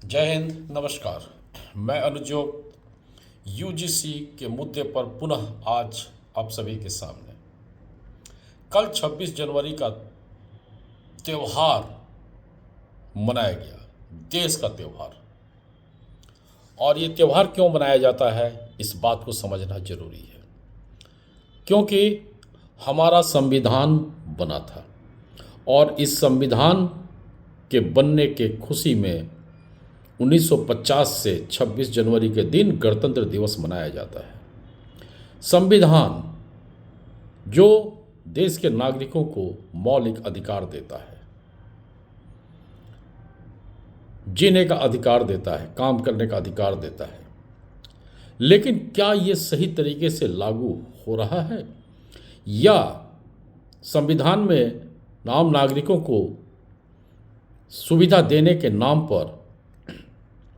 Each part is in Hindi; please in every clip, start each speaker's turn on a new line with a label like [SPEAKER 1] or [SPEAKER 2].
[SPEAKER 1] जय हिंद, नमस्कार। मैं अनुजोग यूजीसी के मुद्दे पर पुनः आज आप सभी के सामने। कल 26 जनवरी का त्यौहार मनाया गया, देश का त्यौहार। और ये त्यौहार क्यों मनाया जाता है, इस बात को समझना जरूरी है, क्योंकि हमारा संविधान बना था और इस संविधान के बनने के खुशी में 1950 से 26 जनवरी के दिन गणतंत्र दिवस मनाया जाता है। संविधान जो देश के नागरिकों को मौलिक अधिकार देता है, जीने का अधिकार देता है, काम करने का अधिकार देता है, लेकिन क्या ये सही तरीके से लागू हो रहा है, या संविधान में आम नागरिकों को सुविधा देने के नाम पर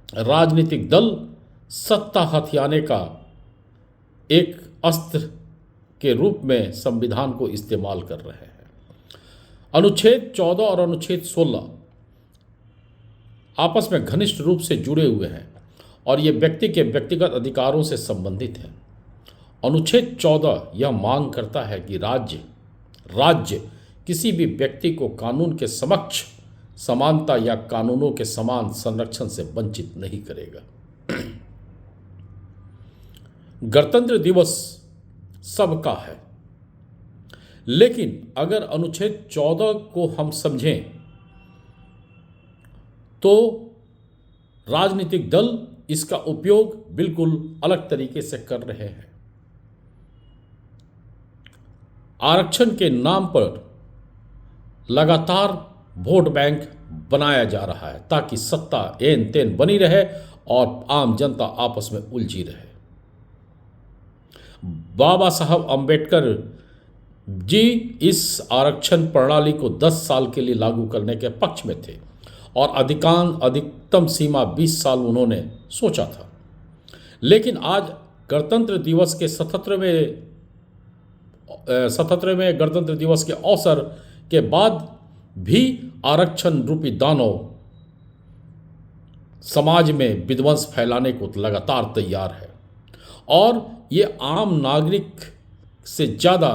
[SPEAKER 1] राजनीतिक दल सत्ता हथियाने का एक अस्त्र के रूप में संविधान को इस्तेमाल कर रहे हैं। अनुच्छेद 14 और अनुच्छेद 16 आपस में घनिष्ठ रूप से जुड़े हुए हैं और ये व्यक्ति के व्यक्तिगत अधिकारों से संबंधित हैं। अनुच्छेद 14 यह मांग करता है कि राज्य किसी भी व्यक्ति को कानून के समक्ष समानता या कानूनों के समान संरक्षण से वंचित नहीं करेगा। गणतंत्र दिवस सबका है, लेकिन अगर अनुच्छेद 14 को हम समझें तो राजनीतिक दल इसका उपयोग बिल्कुल अलग तरीके से कर रहे हैं। आरक्षण के नाम पर लगातार वोट बैंक बनाया जा रहा है ताकि सत्ता एन तेन बनी रहे और आम जनता आपस में उलझी रहे। बाबा साहब अंबेडकर जी इस आरक्षण प्रणाली को 10 साल के लिए लागू करने के पक्ष में थे और अधिकतम सीमा 20 साल उन्होंने सोचा था। लेकिन आज गणतंत्र दिवस के 77वें गणतंत्र दिवस के अवसर के बाद भी आरक्षण रूपी दानव समाज में विध्वंस फैलाने को लगातार तैयार है और ये आम नागरिक से ज़्यादा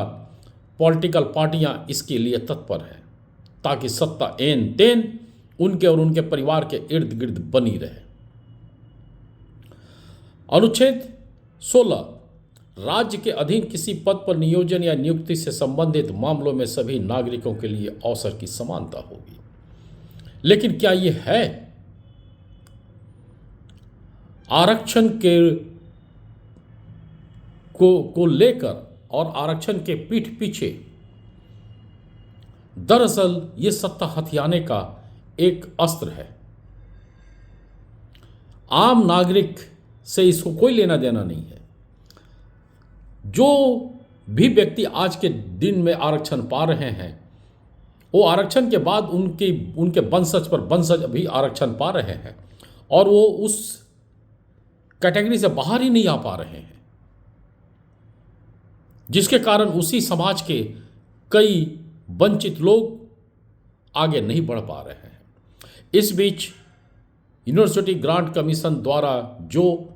[SPEAKER 1] पॉलिटिकल पार्टियां इसके लिए तत्पर हैं ताकि सत्ता एन तेन उनके और उनके परिवार के इर्द गिर्द बनी रहे। अनुच्छेद 16 राज्य के अधीन किसी पद पर नियोजन या नियुक्ति से संबंधित मामलों में सभी नागरिकों के लिए अवसर की समानता होगी। लेकिन क्या यह है? आरक्षण को लेकर और आरक्षण के पीठ पीछे दरअसल ये सत्ता हथियाने का एक अस्त्र है। आम नागरिक से इसको कोई लेना देना नहीं है। जो भी व्यक्ति आज के दिन में आरक्षण पा रहे हैं वो आरक्षण के बाद उनके वंशज भी आरक्षण पा रहे हैं और वो उस कैटेगरी से बाहर ही नहीं आ पा रहे हैं, जिसके कारण उसी समाज के कई वंचित लोग आगे नहीं बढ़ पा रहे हैं। इस बीच यूनिवर्सिटी ग्रांट कमीशन द्वारा जो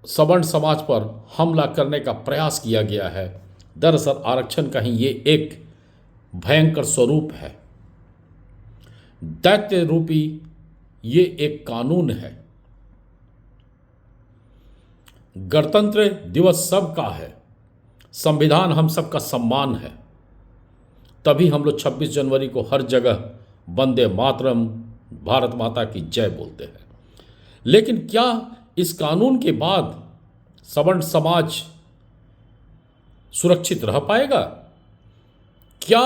[SPEAKER 1] सवर्ण समाज पर हमला करने का प्रयास किया गया है, दरअसल आरक्षण का ही ये एक भयंकर स्वरूप है। दैत्य रूपी ये एक कानून है। गणतंत्र दिवस सबका है, संविधान हम सबका सम्मान है, तभी हम लोग 26 जनवरी को हर जगह वंदे मातरम, भारत माता की जय बोलते हैं। लेकिन क्या इस कानून के बाद सवर्ण समाज सुरक्षित रह पाएगा? क्या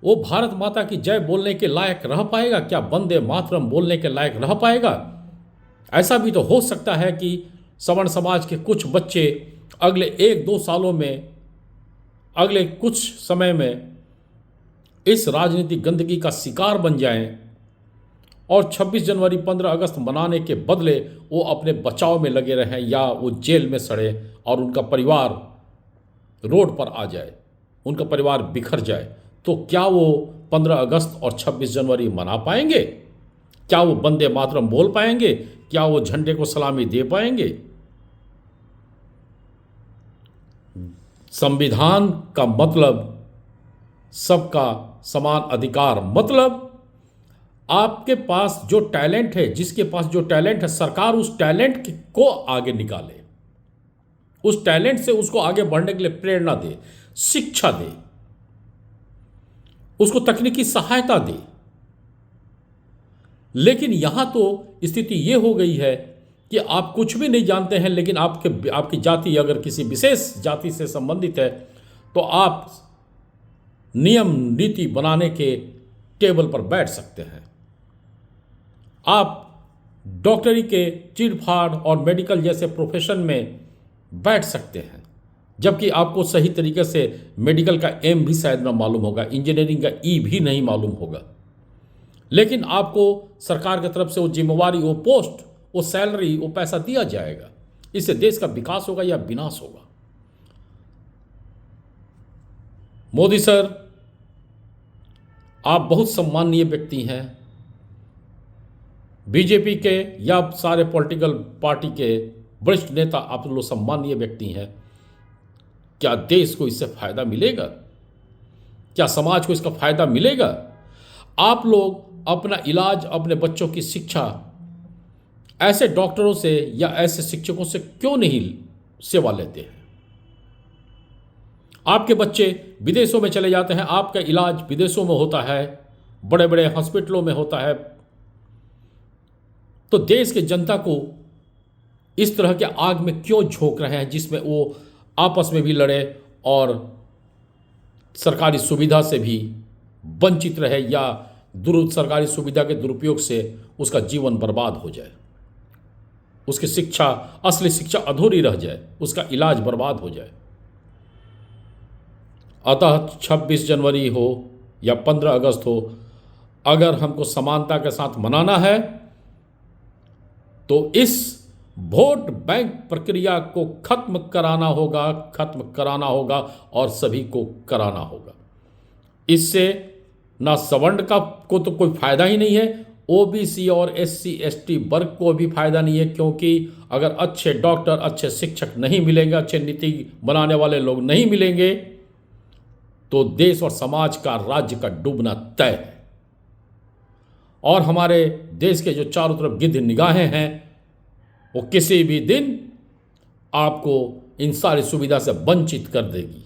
[SPEAKER 1] वो भारत माता की जय बोलने के लायक रह पाएगा? क्या वंदे मातरम बोलने के लायक रह पाएगा? ऐसा भी तो हो सकता है कि सवर्ण समाज के कुछ बच्चे अगले 1-2 सालों में, अगले कुछ समय में इस राजनीतिक गंदगी का शिकार बन जाएं और 26 जनवरी 15 अगस्त मनाने के बदले वो अपने बचाव में लगे रहें या वो जेल में सड़े और उनका परिवार रोड पर आ जाए, उनका परिवार बिखर जाए। तो क्या वो 15 अगस्त और 26 जनवरी मना पाएंगे? क्या वो वंदे मातरम बोल पाएंगे? क्या वो झंडे को सलामी दे पाएंगे? संविधान का मतलब सबका समान अधिकार, मतलब आपके पास जो टैलेंट है, जिसके पास जो टैलेंट है, सरकार उस टैलेंट को आगे निकाले, उस टैलेंट से उसको आगे बढ़ने के लिए प्रेरणा दे, शिक्षा दे, उसको तकनीकी सहायता दे। लेकिन यहां तो स्थिति यह हो गई है कि आप कुछ भी नहीं जानते हैं, लेकिन आपकी जाति अगर किसी विशेष जाति से संबंधित है तो आप नियम नीति बनाने के टेबल पर बैठ सकते हैं। आप डॉक्टरी के चीरफाड़ और मेडिकल जैसे प्रोफेशन में बैठ सकते हैं, जबकि आपको सही तरीके से मेडिकल का एम भी शायद ना मालूम होगा, इंजीनियरिंग का ई भी नहीं मालूम होगा, लेकिन आपको सरकार की तरफ से वो जिम्मेवारी, वो पोस्ट, वो सैलरी, वो पैसा दिया जाएगा। इससे देश का विकास होगा या विनाश होगा? मोदी सर, आप बहुत सम्माननीय व्यक्ति हैं। बीजेपी के या सारे पॉलिटिकल पार्टी के वरिष्ठ नेता आप लोग सम्माननीय व्यक्ति हैं। क्या देश को इससे फायदा मिलेगा? क्या समाज को इसका फायदा मिलेगा? आप लोग अपना इलाज, अपने बच्चों की शिक्षा ऐसे डॉक्टरों से या ऐसे शिक्षकों से क्यों नहीं सेवा लेते हैं? आपके बच्चे विदेशों में चले जाते हैं, आपका इलाज विदेशों में होता है, बड़े बड़े हॉस्पिटलों में होता है, तो देश के जनता को इस तरह के आग में क्यों झोंक रहे हैं जिसमें वो आपस में भी लड़े और सरकारी सुविधा से भी वंचित रहे या सरकारी सुविधा के दुरुपयोग से उसका जीवन बर्बाद हो जाए, उसकी शिक्षा, असली शिक्षा अधूरी रह जाए, उसका इलाज बर्बाद हो जाए। अतः 26 जनवरी हो या 15 अगस्त हो, अगर हमको समानता के साथ मनाना है तो इस वोट बैंक प्रक्रिया को खत्म कराना होगा और सभी को कराना होगा। इससे ना सवर्ण को तो कोई फायदा ही नहीं है, ओबीसी और एससी एसटी वर्ग को भी फायदा नहीं है, क्योंकि अगर अच्छे डॉक्टर, अच्छे शिक्षक नहीं मिलेंगे, अच्छे नीति बनाने वाले लोग नहीं मिलेंगे तो देश और समाज का, राज्य का डूबना तय है। और हमारे देश के जो चारों तरफ गिद्ध निगाहें हैं वो किसी भी दिन आपको इन सारी सुविधा से वंचित कर देगी,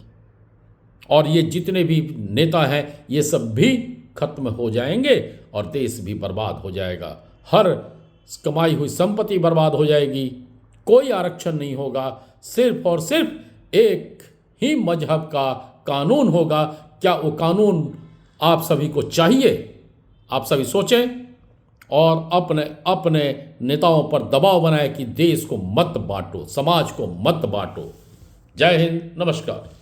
[SPEAKER 1] और ये जितने भी नेता हैं ये सब भी खत्म हो जाएंगे और देश भी बर्बाद हो जाएगा। हर कमाई हुई संपत्ति बर्बाद हो जाएगी, कोई आरक्षण नहीं होगा, सिर्फ और सिर्फ एक ही मजहब का कानून होगा। क्या वो कानून आप सभी को चाहिए? आप सभी सोचें और अपने अपने नेताओं पर दबाव बनाएं कि देश को मत बांटो, समाज को मत बांटो। जय हिंद, नमस्कार।